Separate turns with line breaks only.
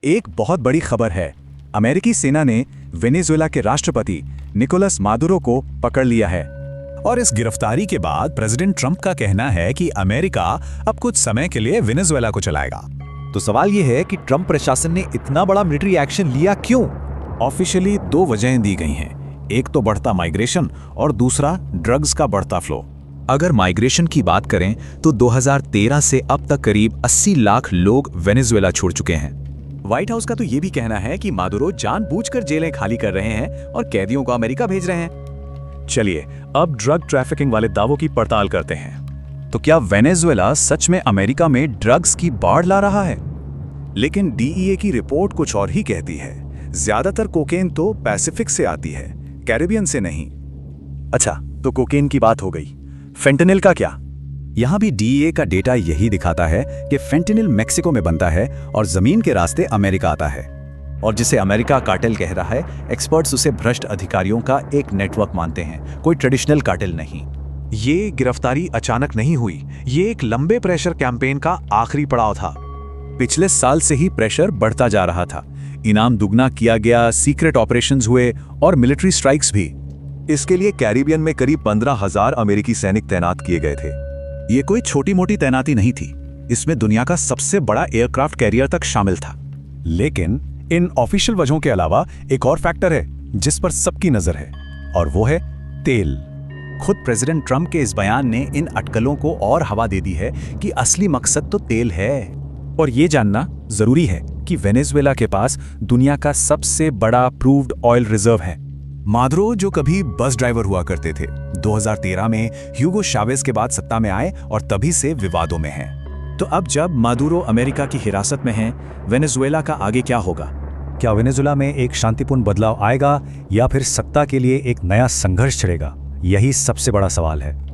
एक बहुत बड़ी खबर है। अमेरिकी सेना ने वेनेजुएला के राष्ट्रपति निकोलस मादुरो को पकड़ लिया है।
और इस गिरफ्तारी के बाद प्रेसिडेंट ट्रंप का कहना है कि अमेरिका अब कुछ समय के लिए वेनेजुएला को चलाएगा।
तो सवाल यह है कि ट्रंप प्रशासन ने इतना बड़ा मिलिट्री एक्शन लिया क्यों?
ऑफिशियली दो वजहें दी गई हैं, एक तो बढ़ता माइग्रेशन और दूसरा ड्रग्स का बढ़ता फ्लो।
अगर माइग्रेशन की बात करें तो 2013 से अब तक करीब 80 लाख लोग वेनेजुएला छोड़ चुके हैं।
व्हाइट हाउस का तो ये भी कहना है कि मादुरो जानबूझकर जेलें खाली कर रहे हैं और कैदियों को अमेरिका भेज रहे हैं। चलिए अब ड्रग ट्रैफिकिंग वाले दावों की पड़ताल करते हैं। तो क्या वेनेजुएला सच में अमेरिका में ड्रग्स की बाढ़ ला रहा है? लेकिन डीईए की रिपोर्ट कुछ और ही कहती है। ज्यादातर कोकेन तो पैसिफिक से आती है, कैरिबियन से नहीं। अच्छा, तो कोकेन की बात हो गई, फेंटेनिल का क्या?
यहां भी डीईए का डेटा यही दिखाता है कि फेंटेनिल मेक्सिको में बनता है और जमीन के रास्ते अमेरिका आता है।
और जिसे अमेरिका कार्टेल कह रहा है, एक्सपर्ट्स उसे भ्रष्ट अधिकारियों का एक नेटवर्क मानते हैं, कोई ट्रेडिशनल कार्टेल नहीं। ये गिरफ्तारी अचानक नहीं हुई, ये एक लंबे प्रेशर कैंपेन का आखिरी पड़ाव था। पिछले साल से ही प्रेशर बढ़ता जा रहा था। इनाम दुगना किया गया, सीक्रेट ऑपरेशंस हुए और मिलिट्री स्ट्राइक्स भी। इसके लिए कैरिबियन में करीब 15,000 अमेरिकी सैनिक तैनात किए गए थे। ये कोई छोटी मोटी तैनाती नहीं थी, इसमें दुनिया का सबसे बड़ा एयरक्राफ्ट कैरियर तक शामिल था।
लेकिन इन ऑफिशियल वजहों के अलावा एक और फैक्टर है जिस पर सबकी नजर है, और वो है तेल।
खुद प्रेसिडेंट ट्रंप के इस बयान ने इन अटकलों को और हवा दे दी है कि असली मकसद तो तेल है। और ये जानना जरूरी है कि वेनेजुएला के पास दुनिया का सबसे बड़ा प्रूव्ड ऑयल रिजर्व है। मादुरो जो कभी बस ड्राइवर हुआ करते थे, 2013 में ह्यूगो चावेज के बाद सत्ता में आए और तभी से विवादों में हैं। तो अब जब मादुरो अमेरिका की हिरासत में हैं, वेनेजुएला का आगे क्या होगा?
क्या वेनेजुएला में एक शांतिपूर्ण बदलाव आएगा या फिर सत्ता के लिए एक नया संघर्ष छिड़ेगा? यही सबसे बड़ा सवाल है।